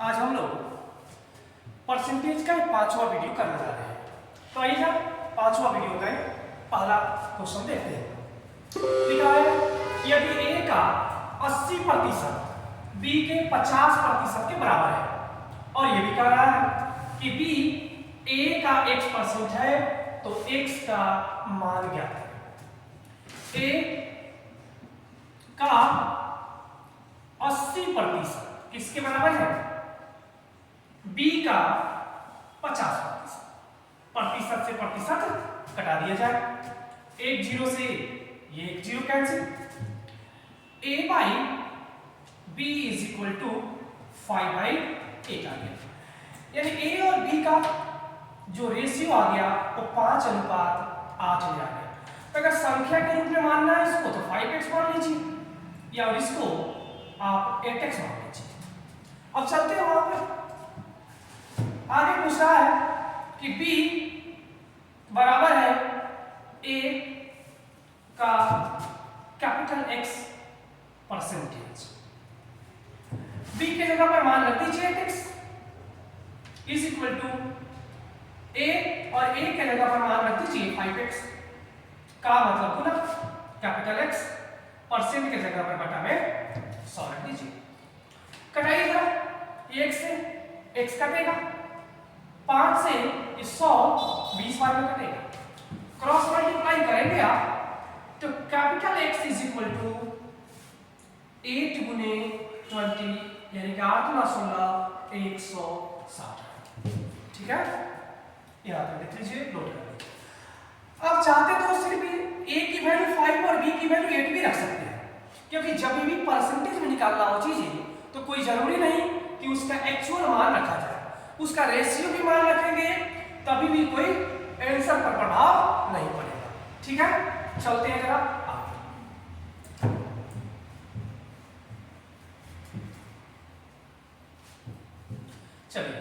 आज हम लोग परसेंटेज का पांचवा वीडियो करने जा रहे हैं। तो आइए जब पांचवा वीडियो का पहला क्वेश्चन देखते हैं। लिखा है यदि a का 80% b के 50% के बराबर है और ये भी कह रहा है कि b a का x% है तो x का मान ज्ञात है। a का 80% किसके बराबर है? b का 50%। प्रतिशत से प्रतिशत कटा दिया जाए, एक जीरो से ये एक zero cancel. a by b is equal to 5/8 आ गया। यानी a और b का जो रेशियो आ गया वो 5:8 में आ गया। तो अगर संख्या के रूप में मानना है इसको तो 5x मान लीजिए या और इसको आप 8x मान लीजिए। अब चलते हैं वहां पे। आगे पूछ रहा है कि b बराबर है a का कैपिटल X परसेंटेज। b के जगह पर मान रख दीजिए 8x is equal to a और a के जगह पर मान रख दीजिए 5x का मतलब गुना कैपिटल X परसेंट के जगह पर बटा में 100 रख दीजिए। कटाइएगा x से x कटेगा, 5 से 100 20 बार में कटेगा। क्रॉस मल्टीप्लाई करेंगे आप तो capital X is equal to 8 गुने 20 यानी कि 8 गुना 16 160। ठीक है, यहाँ पर लिख लीजिए, नोट कर लीजिए। अब चाहते तो सिर्फ a की वैल्यू 5 और b की वैल्यू 8 भी रख सकते हैं, क्योंकि जब भी परसेंटेज में निकालना हो चीजें तो कोई जरूरी नहीं कि उसका एक्चुअल मान रखा जाए, उसका रेशियो भी मान रखेंगे तभी भी कोई आंसर पर प्रभाव नहीं पड़ेगा। ठीक है, चलते हैं जरा आगे। चलिए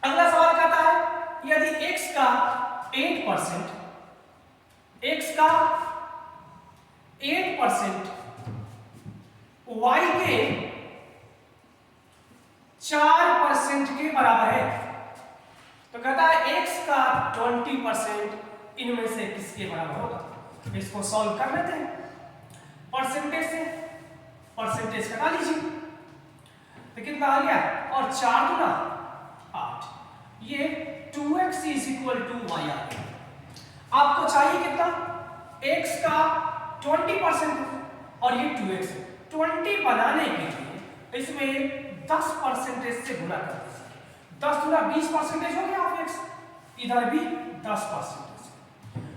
अगला सवाल कहता है यदि x का 8% y के 4% के बराबर है तो कहता है x का 20% इनमें से किसके बराबर होगा। इसको सॉल्व कर लेते हैं। परसेंटेज से परसेंटेज कटा लीजिए तो कितना आ गया, और 4 गुना 8, ये 2x is equal to y आ गया। आपको चाहिए कितना, x का 20% और ये 2x। 20 बनाने के लिए इसमें 10% से गुणा कर दीजिए। 10 गुना 20% हो गया ऑफ x, इधर भी 10%।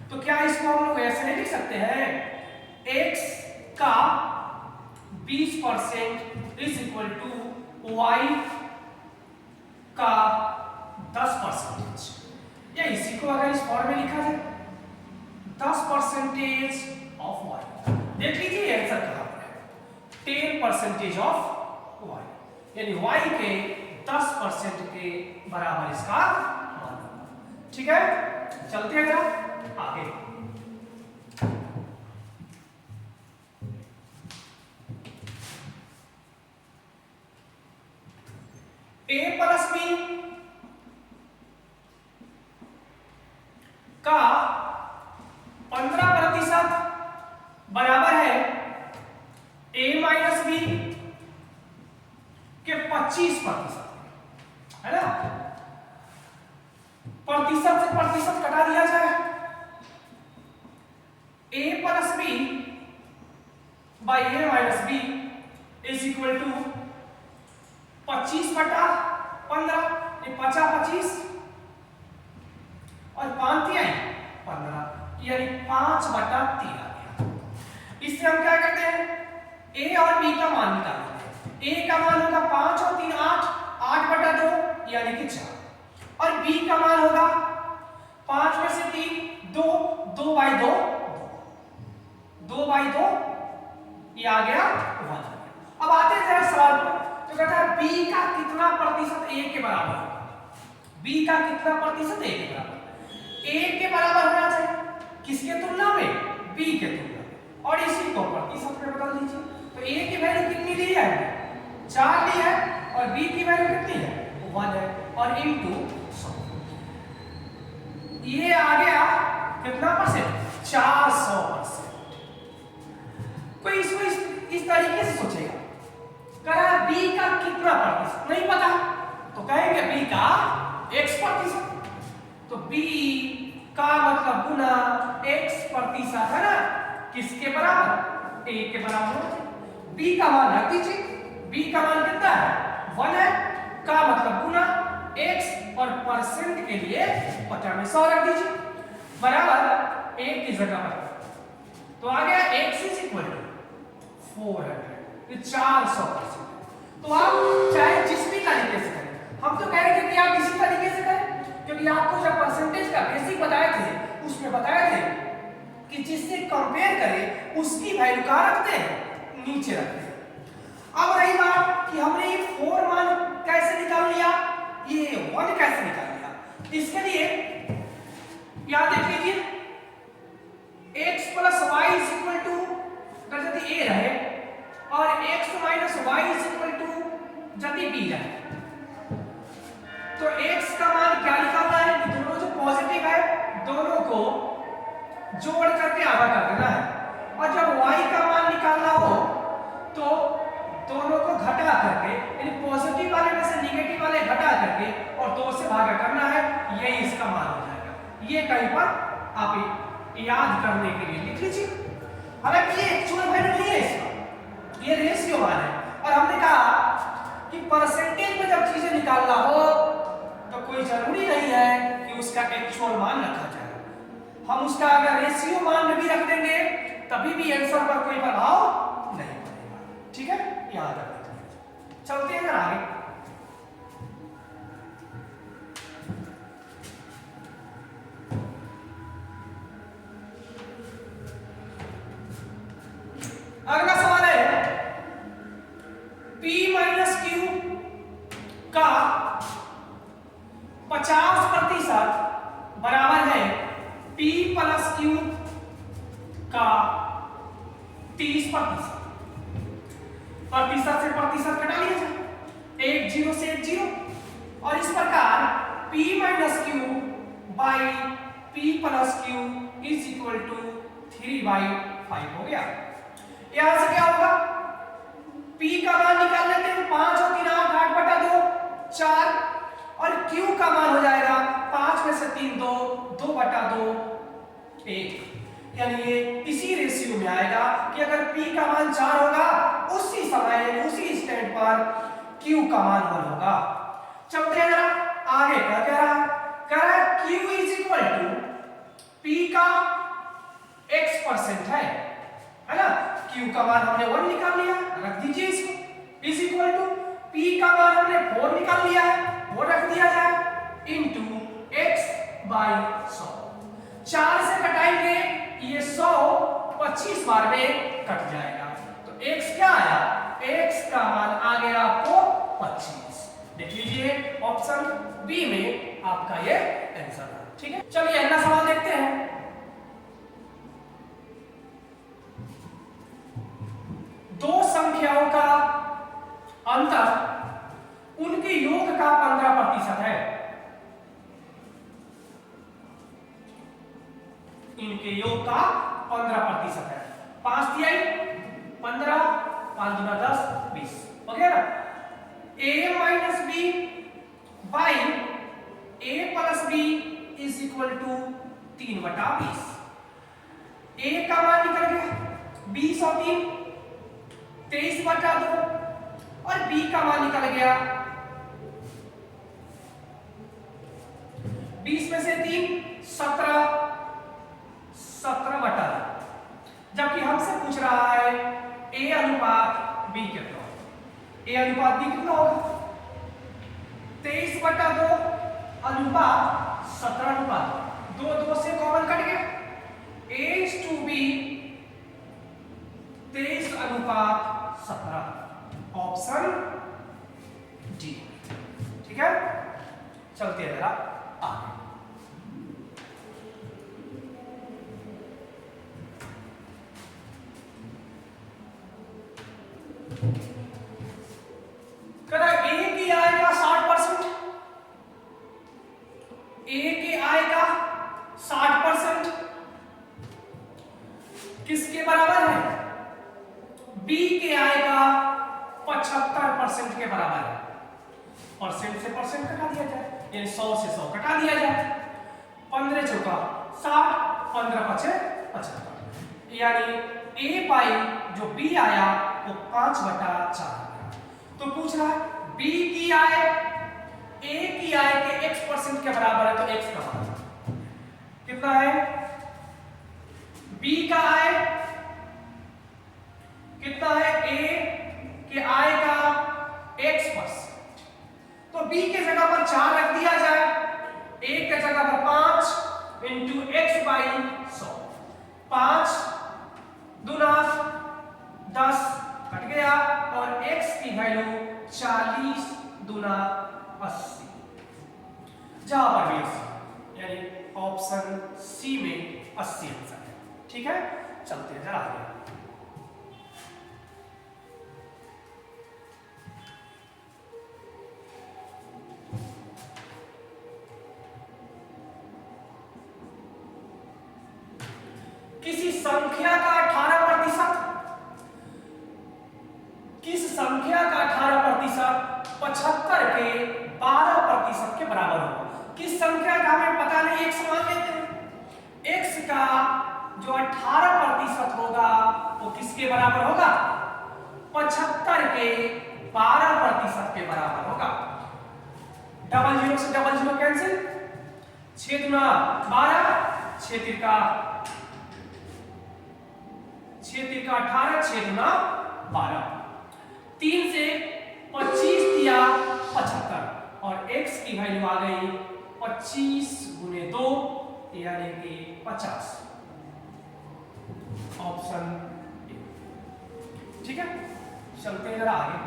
तो क्या इसको हम लोग ऐसे नहीं लिख सकते हैं, x का 20% इज इक्वल टू y का 10%, या इसी को अगर इस फॉर्म में लिखा जाए 10% ऑफ y। देख लीजिए आंसर कहां पर है, 10% ऑफ y, यानी y के 10% के बराबर इसका मान होगा। ठीक है, चलते हैं जरा आगे। a प्लस b का 15% बराबर है a माइनस b के 25%, है ना। प्रतिशत से प्रतिशत कटा दिया जाए, a plus b by a minus b is equal to 25/15, ये 50-25 और 5×3 15, यानी 5/3 आ गया। इससे हम क्या करते हैं, a और b का मान निकालते हैं। a का मान होगा 5 और 3 8, 8/2 यानी कि 4, और b का मान होगा 5 में से 3 2, 2/2 2/2, ये आ गया 1। अब आते हैं सवाल पर, तो कहता है b का कितना प्रतिशत a के बराबर होगा। b का कितना प्रतिशत a के बराबर, a के बराबर होना चाहिए किसके तुलना में, b के तुलना में, और इसी को प्रतिशत में बदल दीजिए। तो a की वैल्यू कितनी ली है, 4 ली है, और b की वैल्यू कितनी है 1 है और इनटू 100 ये आ गया कितना परसेंट 400%। कोई इसको इस तरीके से सोचेगा करा b का कितना प्रतिशत नहीं पता तो कहेंगे b का x%। तो b का मतलब गुना x% है ना किसके बराबर a के बराबर। b का मान रख दीजिए b का मान कितना है 1 है का मतलब गुना x और परसेंट के लिए 50 में 100 रख दीजिए बराबर a की जगह पर तो आ गया x इज इक्वल टू 400 ये 400%। तो आप चाहे जिस भी तरीके से करें हम तो कह रहे थे कि आप इसी तरीके से करें क्योंकि आपको जब परसेंटेज का बेसिक बताए थे उसमें बताए थे कि जिससे कंपेयर करें उसकी वैल्यू कहां रखते हैं नीचे रखते हैं। अब रही बात कि हमने ये 4 मान कैसे निकाल लिया ये 1 कैसे निकाल लिया इसके लिए याद देख लीजिए x + y अगर यदि a रहे और x - y यदि b रहे तो x का मान क्या निकालना है दोनों जो पॉजिटिव है दोनों को जोड़ करके आधा कर देना है और जब y का मान निकालना हो तो दोनों को घटा करके यानी पॉजिटिव वाले में से नेगेटिव वाले घटा करके और 2 से भागा करना है यही इसका मान हो जाएगा। ये कहीं पर आप याद करने के लिए लिख लीजिए। हालांकि ये एक्चुअल वैल्यू नहीं है इसका ये रेशियो मान है और हमने कहा कि परसेंटेज में जब चीजें निकालना हो तो कोई जरूरी नहीं है कि उसका एक्चुअल मान रखा जाए हम उसका अगर रेशियो मान भी रख देंगे तभी भी आंसर पर कोई प्रभाव नहीं पड़ेगा। ठीक है याद रखिए। चलते हैं आगे अगला सवाल है P - Q का 50% बराबर है P + Q का 30%। प्रतिशत से प्रतिशत घटा लिया जाए एक 0 से एक 0 और इस प्रकार P - Q by P + Q is equal to 3/5 हो गया। यहां से क्या होगा P का मान निकाल लेते हैं 5 और 3 8 बटा 2 4 और Q का मान हो जाएगा 5 में से 3 2 2 बटा 2 1 यानी ये इसी रेशियो में आएगा कि अगर P का मान 4 होगा उसी समय उसी स्टैंड पर Q का मान 1 होगा। चलते हैं जरा आगे क्या कह रहा है Q is equal to P का x% है ना Q का मान हमने 1 निकाल लिया रख दीजिए इसको इज इक्वल टू P का मान हमने 4 निकाल लिया है वो रख दिया जाए इनटू x/100 4 से कटाएंगे ये 100 25 बार में कट जाएगा तो x क्या आया x का मान आ गया आपको 25। देख लीजिए ऑप्शन बी में आपका ये आंसर है। ठीक है चलिए अगला सवाल देखते हैं। दो संख्याओं का अंतर उनके योग का 15% है। इनके योग का 15% है 5 दिया 15 5 दूना 10 20 हो गया ना a - b by a + b is equal to 3/20 a का मान निकल गया 20 और 3 23/2 और b का मान निकल गया 20 में से 3 17 17/2 जबकि हमसे पूछ रहा है a अनुपात b कितना होगा a अनुपात b कितना होगा 23/2 अनुपात 17/2 2 2 से कॉमन कट गया a/b 23/17 ऑप्शन डी। ठीक है चलते हैं जरा आगे। कहता है एक परसेंट के बराबर है, परसेंट से परसेंट कटा दिया जाए, यानी 100 से 100 कटा दिया जाए। 15 चौका 60, 15 पचे 75, यानी ए पाई जो बी आया वो 5/4। तो पूछ रहा है बी की आय ए की आय के x% के बराबर है, तो x का मान कितना है? बी का आय कितना है? ए के आय का x%, तो बी के जगह पर 4 रख दिया जाए, ए के जगह पर 5 इंटू x/100, 5 दूना 10 कट गया, और x की वैल्यू 40 दूना 80, जहां पर भी 80, यानी ऑप्शन सी में 80 आंसर है। ठीक है, चलते हैं जरा आगे। किसी संख्या का 18%, किस संख्या का 18% 75 के 12% के बराबर होगा? किस संख्या का हमें पता नहीं, x मान लेते हैं। x का जो 18% होगा वो किसके बराबर होगा? 75 के 12% के बराबर होगा। 00 से 00 कैंसिल, 6 दूना 12, 6 तिरका 18, 6 दूना 12, 3 से 25 दिया 75, और x की वैल्यू आ गई 25 गुने 2, यानी कि 50, ऑप्शन ए। ठीक है, चलते हैं जरा आगे।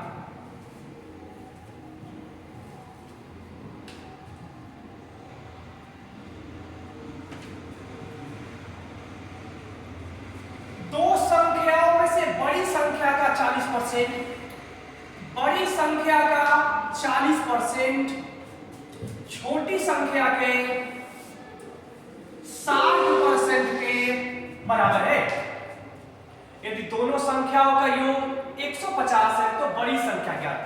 दो संख्याओं में से बड़ी संख्या का 40%, बड़ी संख्या का 40% छोटी संख्या के 60% के बराबर है। यदि दोनों संख्याओं का योग 150 है तो बड़ी संख्या क्या है?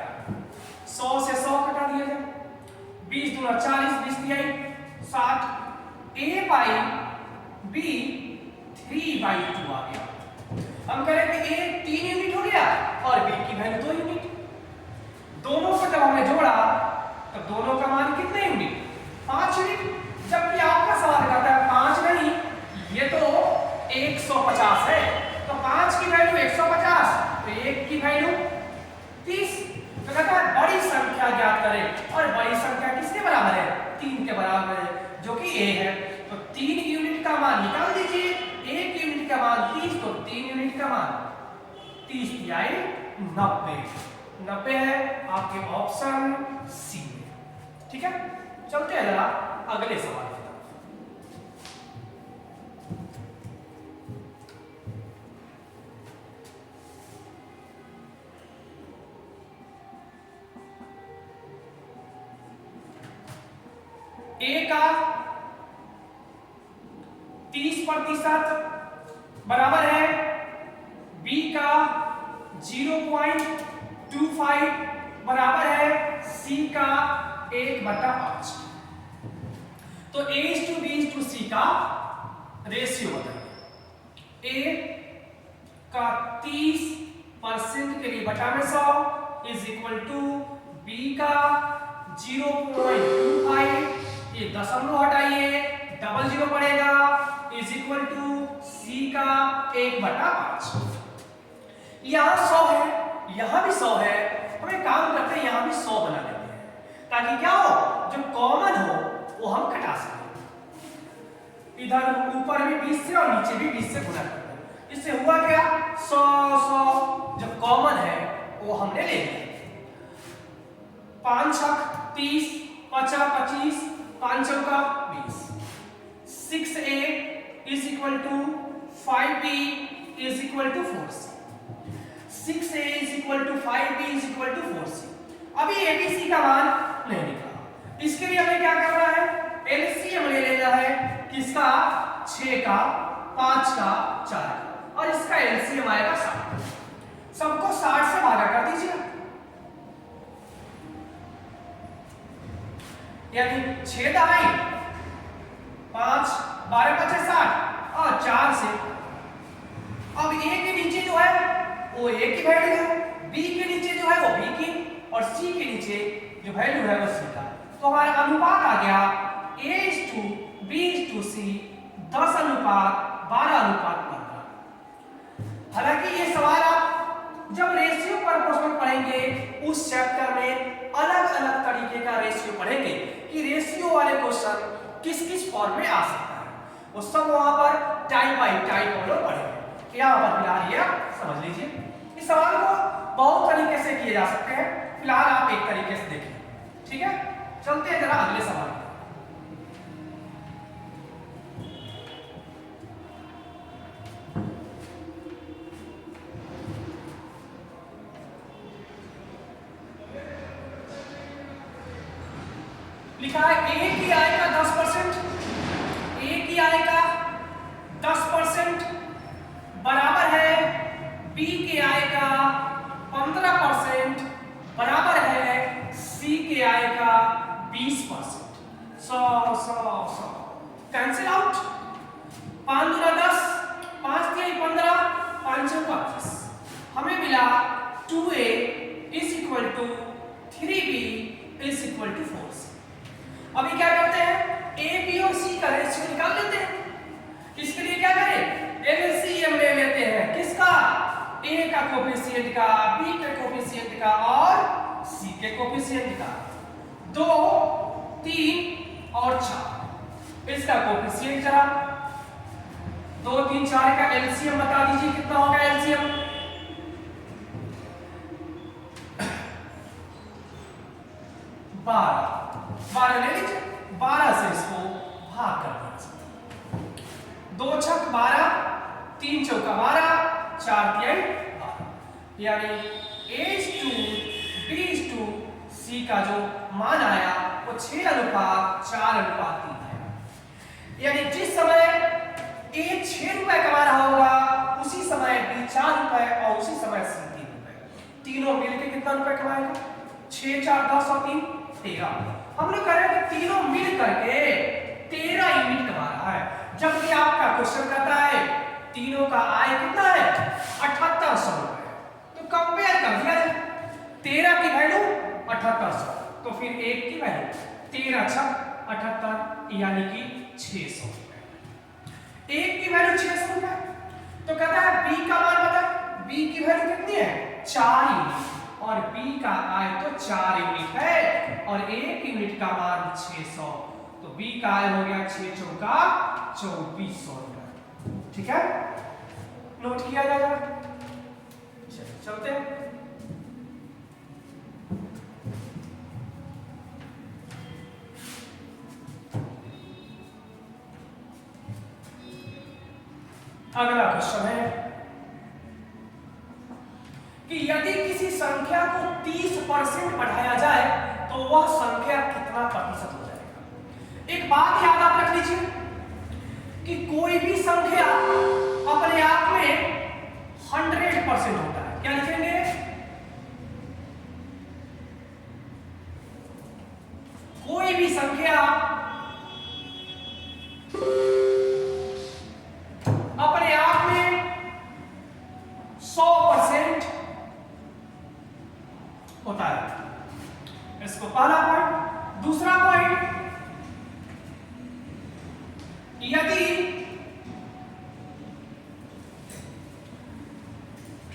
100 से 100 कटा दिया जाए, 20 दूना 40, 20 दिया 60, a बाई बी 3/2 आ गया। हम कह रहे हैं कि a 3 यूनिट हो गया और b की वैल्यू 2 यूनिट। दोनों को जब हमने जोड़ा तब दोनों का मान कितने यूनिट? 5 यूनिट। जबकि आपका सवाल कहता है 5 नहीं, ये तो 150 है, तो 5 की वैल्यू 150, तो 1 की वैल्यू 30। तो कहता है बड़ी संख्या ज्ञात करें, और बड़ी संख्या किसके बराबर है? 3 के बराबर है, जो कि a है। तो 3 यूनिट का मान निकाल दीजिए, 1 यूनिट का मान 30, तो 3 यूनिट का मान 30 दिया 90 है आपके ऑप्शन सी में। ठीक है, चलते हैं जरा अगले सवाल की तरफ। ए का 30% बराबर है बी का 0.25 बराबर है सी का 1/5। तो A/B/C का रेशियो बताइए। ए का 30% के लिए बटा में 100 इज इक्वल टू बी का 0.25, ये दशमलव हटाइए, डबल 0 पड़ेगा, इज इक्वल टू सी का 1/5। यहां 100 है, यहां भी 100 है, हमें काम करते हैं यहां भी 100 बना लेते हैं, ताकि क्या हो, जो कॉमन हो वो हम घटा सकें। इधर ऊपर भी 20 से और नीचे भी 20 से गुणा करते हैं। इससे हुआ क्या, 100 100 जो कॉमन है वो हमने ले लिया। 5 छक 30, 5 25, 5 चौका 20, 6a is equal to 5b is equal to 4c, 6a is equal to 5b is equal to 4c। अभी abc का मान नहीं निकला, इसके लिए हमें क्या करना है, एलसीएम ले लेना है। किसका? 6 का, 5 का, 4 का, और इसका एलसीएम आएगा 60। सबको 60 से भागा कर दीजिए, यानी 6 दहाई 5, 12 5 60 और 4 से। अब ए के नीचे जो है वो ए की वैल्यू है, बी के नीचे जो है वो बी की, और सी के नीचे जो वैल्यू है वो सी का। तो हमारा अनुपात आ गया A:B:C 10:12:15। हालांकि ये सवाल आप जब रेशियो पर प्रश्न पढ़ेंगे उस चैप्टर में अलग अलग तरीके का रेशियो पढ़ेंगे कि रेशियो वाले क्वेश्चन किस किस फॉर्म में आ सकता है, वो सब वहां पर टाइप बाय टाइप हम लोग पढ़ेंगे। यहाँ पर फिलहाल ये समझ लीजिए, इस सवाल को बहुत तरीके से किए जा सकते हैं, फिलहाल आप एक तरीके से देखिए। ठीक है, चलते हैं जरा अगले सवाल। लिखा है ए की आय का 10%, ए की आय का 10% बराबर है बी की आय का 15% बराबर है सी की आय का 20%। 100 कैंसिल आउट, 5 दूना 10, 5 तिहाई 15, 5 चौका 25। हमें मिला 2a = 3b = 4c। अभी क्या करते हैं, ए बी और सी का रेशियो निकाल लेते हैं। इसके लिए क्या करें, एलसीएम ले लेते हैं, किसका, ए का कोफिशिएंट का, बी के कोफिशिएंट का और सी के कोफिशिएंट का। 2, 3 और 4 इसका कोफिशिएंट जरा 2, 3, 4 का एलसीएम बता दीजिए कितना होगा एलसीएम। 12 ले लीजिए, 12 से इसको भाग कर दिया। 2 छक 12, 3 चौका 12, 4 तिहाई 12, यानी A:B:C का जो मान आया वो 6:4:3 है। यानी जिस समय A 6 रुपए कमा रहा होगा उसी समय B 4 रुपए और उसी समय C 3 रुपए, तीनों मिलकर कितना रुपए कमाएगा, 6, 4, 10 और 3 13। हम लोग कह रहे हैं कि तीनों मिल करके 13 यूनिट कमा रहा है, जबकि आपका क्वेश्चन कहता है तीनों का आय कितना है 7800 रुपए। तो कंपेयर कर दिया जाए, 13 की वैल्यू 7800, तो फिर एक की वैल्यू 13 छक 78 यानी कि 600 रुपए। एक की वैल्यू 600 रुपए, तो कहता है बी का मान बता, बी की वैल्यू कितनी है 4 यूनिट, और B का आय तो 4 यूनिट है और 1 यूनिट का मान 600, तो B का आय हो गया 6 चौका 2400 रुपए। ठीक है, नोट किया जाएगा। चलते हैं अगला क्वेश्चन है कि यदि किसी संख्या को 30% बढ़ाया जाए तो वह संख्या कितना प्रतिशत हो जाएगा। एक बात याद आप रख लीजिए कि कोई भी संख्या अपने आप में 100% होता है। क्या लिखेंगे, कोई भी संख्या अपने आप में 100% होता है। इसको पहला पॉइंट। दूसरा पॉइंट, यदि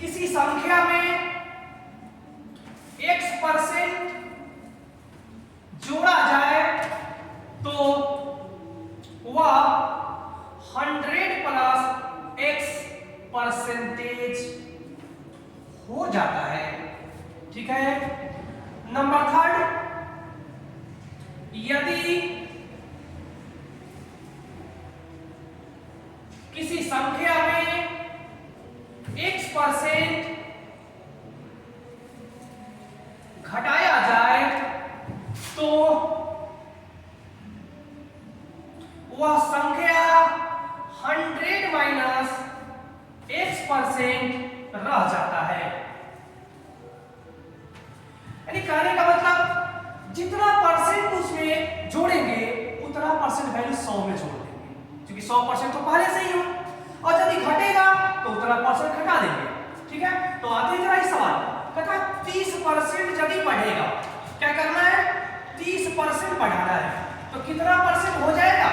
किसी संख्या में x% जोड़ा जाए तो वह 100 + x% हो जाता है। ठीक है, नंबर 3, यदि किसी संख्या में x% घटाया जाए तो वह संख्या 100 - x% रह जाता है। यानी कहने का मतलब जितना परसेंट उसमें जोड़ेंगे उतना परसेंट वैल्यू 100 में जोड़ देंगे, क्योंकि 100% तो पहले से ही हो, और यदि घटेगा तो उतना परसेंट घटा देंगे। ठीक है, तो आते हैं जरा इस सवाल, कहता है 30% यदि बढ़ेगा, क्या करना है, 30% बढ़ाना है, तो कितना परसेंट हो जाएगा,